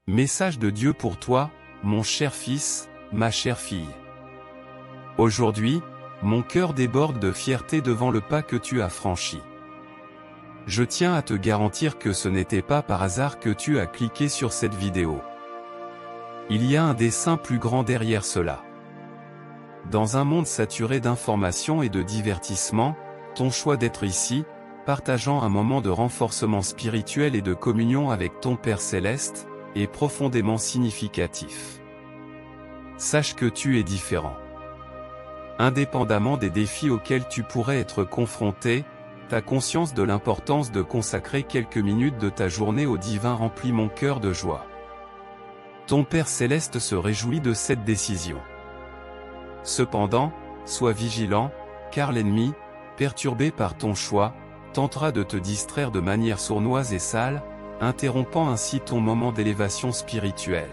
Message de Dieu pour toi, mon cher fils, ma chère fille. Aujourd'hui, mon cœur déborde de fierté devant le pas que tu as franchi. Je tiens à te garantir que ce n'était pas par hasard que tu as cliqué sur cette vidéo. Il y a un dessein plus grand derrière cela. Dans un monde saturé d'informations et de divertissements, ton choix d'être ici, partageant un moment de renforcement spirituel et de communion avec ton Père Céleste, est profondément significatif. Sache que tu es différent. Indépendamment des défis auxquels tu pourrais être confronté, ta conscience de l'importance de consacrer quelques minutes de ta journée au divin remplit mon cœur de joie. Ton Père Céleste se réjouit de cette décision. Cependant, sois vigilant, car l'ennemi, perturbé par ton choix, tentera de te distraire de manière sournoise et sale, interrompant ainsi ton moment d'élévation spirituelle.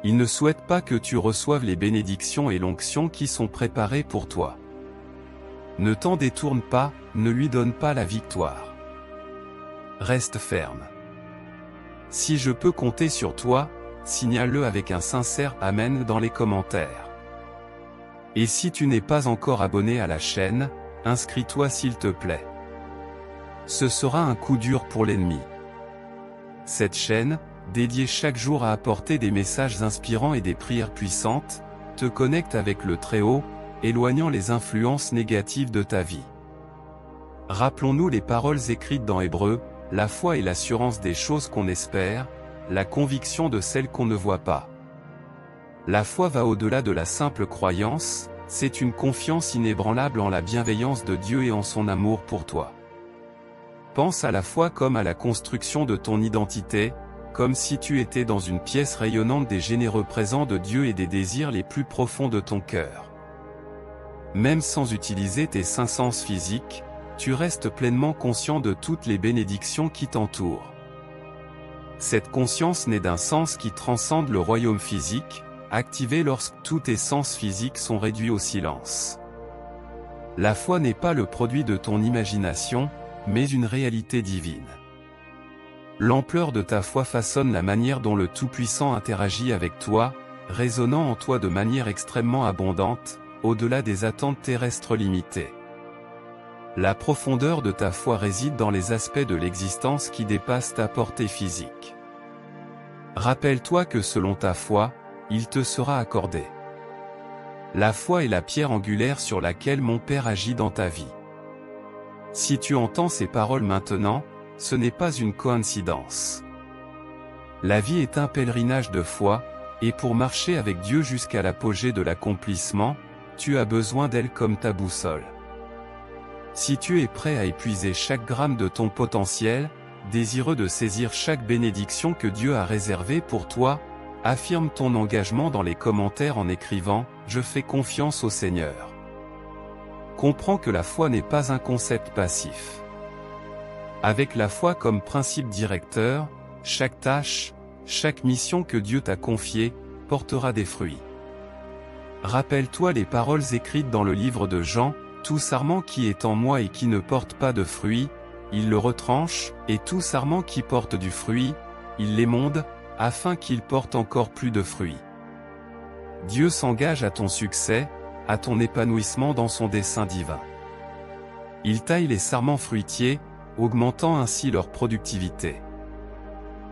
Il ne souhaite pas que tu reçoives les bénédictions et l'onction qui sont préparées pour toi. Ne t'en détourne pas, ne lui donne pas la victoire. Reste ferme. Si je peux compter sur toi, signale-le avec un sincère Amen dans les commentaires. Et si tu n'es pas encore abonné à la chaîne, inscris-toi s'il te plaît. Ce sera un coup dur pour l'ennemi. Cette chaîne, dédiée chaque jour à apporter des messages inspirants et des prières puissantes, te connecte avec le Très-Haut, éloignant les influences négatives de ta vie. Rappelons-nous les paroles écrites dans Hébreux, la foi est l'assurance des choses qu'on espère, la conviction de celles qu'on ne voit pas. La foi va au-delà de la simple croyance, c'est une confiance inébranlable en la bienveillance de Dieu et en son amour pour toi. Pense à la foi comme à la construction de ton identité, comme si tu étais dans une pièce rayonnante des généreux présents de Dieu et des désirs les plus profonds de ton cœur. Même sans utiliser tes cinq sens physiques, tu restes pleinement conscient de toutes les bénédictions qui t'entourent. Cette conscience naît d'un sens qui transcende le royaume physique, activé lorsque tous tes sens physiques sont réduits au silence. La foi n'est pas le produit de ton imagination, mais une réalité divine. L'ampleur de ta foi façonne la manière dont le Tout-Puissant interagit avec toi, résonnant en toi de manière extrêmement abondante, au-delà des attentes terrestres limitées. La profondeur de ta foi réside dans les aspects de l'existence qui dépassent ta portée physique. Rappelle-toi que selon ta foi, il te sera accordé. La foi est la pierre angulaire sur laquelle mon Père agit dans ta vie. Si tu entends ces paroles maintenant, ce n'est pas une coïncidence. La vie est un pèlerinage de foi, et pour marcher avec Dieu jusqu'à l'apogée de l'accomplissement, tu as besoin d'elle comme ta boussole. Si tu es prêt à épuiser chaque gramme de ton potentiel, désireux de saisir chaque bénédiction que Dieu a réservée pour toi, affirme ton engagement dans les commentaires en écrivant « Je fais confiance au Seigneur ». Comprends que la foi n'est pas un concept passif. Avec la foi comme principe directeur, chaque tâche, chaque mission que Dieu t'a confiée, portera des fruits. Rappelle-toi les paroles écrites dans le livre de Jean, « Tout sarment qui est en moi et qui ne porte pas de fruits, il le retranche, et tout sarment qui porte du fruit, il l'émonde, afin qu'il porte encore plus de fruits. » Dieu s'engage à ton succès, à ton épanouissement dans son dessein divin. Il taille les sarments fruitiers, augmentant ainsi leur productivité.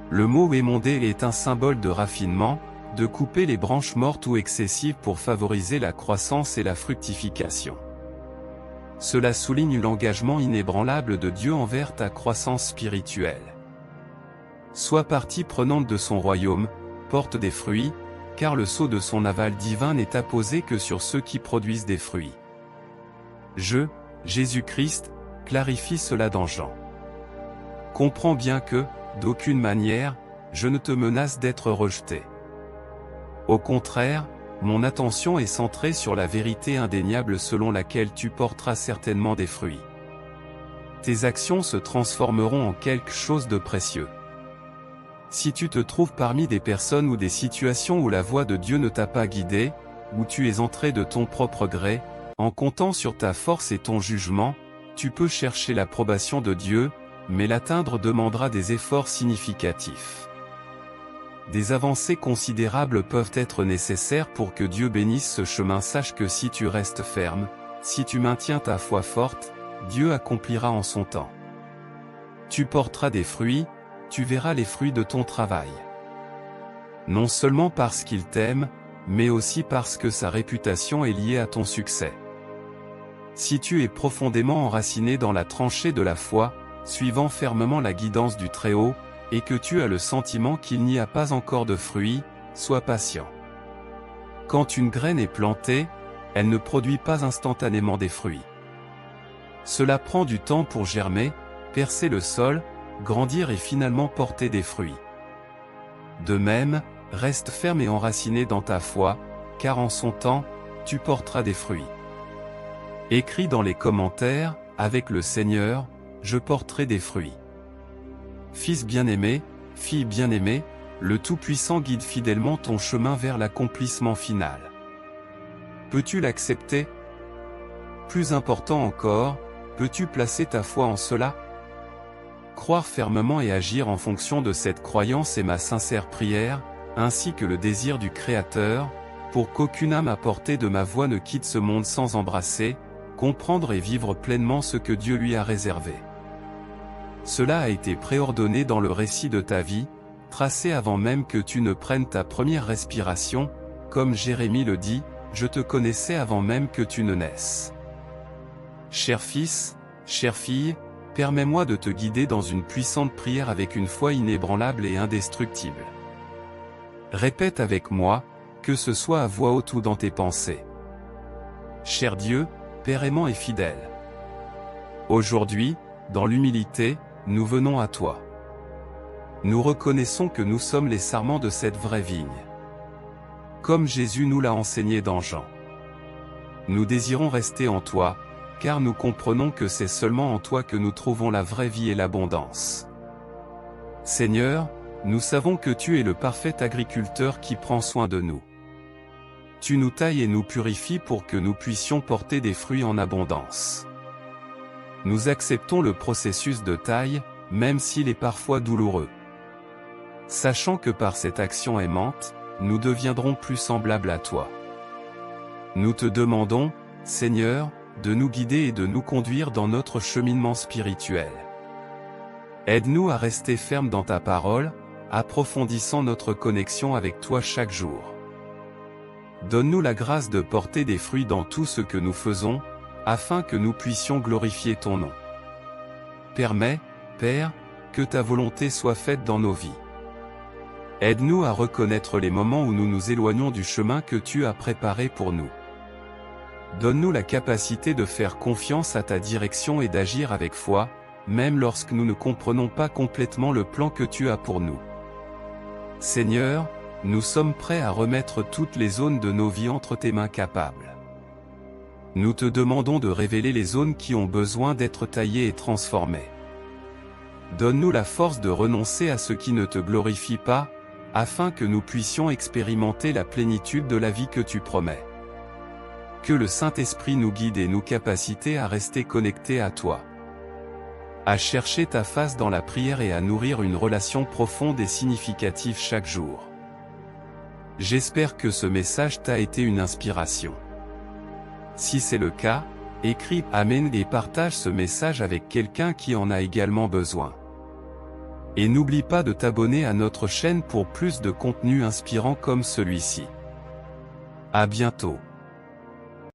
Le mot émonder est un symbole de raffinement, de couper les branches mortes ou excessives pour favoriser la croissance et la fructification. Cela souligne l'engagement inébranlable de Dieu envers ta croissance spirituelle. Sois partie prenante de son royaume, porte des fruits, car le sceau de son aval divin n'est apposé que sur ceux qui produisent des fruits. Jésus-Christ, clarifie cela dans Jean. Comprends bien que, d'aucune manière, je ne te menace d'être rejeté. Au contraire, mon attention est centrée sur la vérité indéniable selon laquelle tu porteras certainement des fruits. Tes actions se transformeront en quelque chose de précieux. Si tu te trouves parmi des personnes ou des situations où la voix de Dieu ne t'a pas guidé, où tu es entré de ton propre gré, en comptant sur ta force et ton jugement, tu peux chercher l'approbation de Dieu, mais l'atteindre demandera des efforts significatifs. des avancées considérables peuvent être nécessaires pour que Dieu bénisse ce chemin. Sache que si tu restes ferme, si tu maintiens ta foi forte, Dieu accomplira en son temps. Tu porteras des fruits, tu verras les fruits de ton travail. Non seulement parce qu'il t'aime, mais aussi parce que sa réputation est liée à ton succès. Si tu es profondément enraciné dans la tranchée de la foi, suivant fermement la guidance du Très-Haut, et que tu as le sentiment qu'il n'y a pas encore de fruits, sois patient. Quand une graine est plantée, elle ne produit pas instantanément des fruits. Cela prend du temps pour germer, percer le sol, grandir et finalement porter des fruits. De même, reste ferme et enraciné dans ta foi, car en son temps, tu porteras des fruits. Écris dans les commentaires, avec le Seigneur, je porterai des fruits. Fils bien-aimé, fille bien-aimée, le Tout-Puissant guide fidèlement ton chemin vers l'accomplissement final. Peux-tu l'accepter? Plus important encore, peux-tu placer ta foi en cela? Croire fermement et agir en fonction de cette croyance est ma sincère prière, ainsi que le désir du Créateur, pour qu'aucune âme à portée de ma voix ne quitte ce monde sans embrasser, comprendre et vivre pleinement ce que Dieu lui a réservé. Cela a été préordonné dans le récit de ta vie, tracé avant même que tu ne prennes ta première respiration, comme Jérémie le dit, je te connaissais avant même que tu ne naisses. Cher fils, chère fille, permets-moi de te guider dans une puissante prière avec une foi inébranlable et indestructible. Répète avec moi, que ce soit à voix haute ou dans tes pensées. Cher Dieu, Père aimant et fidèle. Aujourd'hui, dans l'humilité, nous venons à toi. Nous reconnaissons que nous sommes les sarments de cette vraie vigne. Comme Jésus nous l'a enseigné dans Jean. Nous désirons rester en toi, car nous comprenons que c'est seulement en toi que nous trouvons la vraie vie et l'abondance. Seigneur, nous savons que tu es le parfait agriculteur qui prend soin de nous. Tu nous tailles et nous purifies pour que nous puissions porter des fruits en abondance. Nous acceptons le processus de taille, même s'il est parfois douloureux. Sachant que par cette action aimante, nous deviendrons plus semblables à toi. Nous te demandons, Seigneur, de nous guider et de nous conduire dans notre cheminement spirituel. Aide-nous à rester fermes dans ta parole, approfondissant notre connexion avec toi chaque jour. Donne-nous la grâce de porter des fruits dans tout ce que nous faisons, afin que nous puissions glorifier ton nom. Permets, Père, que ta volonté soit faite dans nos vies. Aide-nous à reconnaître les moments où nous nous éloignons du chemin que tu as préparé pour nous. Donne-nous la capacité de faire confiance à ta direction et d'agir avec foi, même lorsque nous ne comprenons pas complètement le plan que tu as pour nous. Seigneur, nous sommes prêts à remettre toutes les zones de nos vies entre tes mains capables. Nous te demandons de révéler les zones qui ont besoin d'être taillées et transformées. Donne-nous la force de renoncer à ce qui ne te glorifie pas, afin que nous puissions expérimenter la plénitude de la vie que tu promets. Que le Saint-Esprit nous guide et nous capacite à rester connectés à toi. À chercher ta face dans la prière et à nourrir une relation profonde et significative chaque jour. J'espère que ce message t'a été une inspiration. Si c'est le cas, écris Amen et partage ce message avec quelqu'un qui en a également besoin. Et n'oublie pas de t'abonner à notre chaîne pour plus de contenu inspirant comme celui-ci. À bientôt.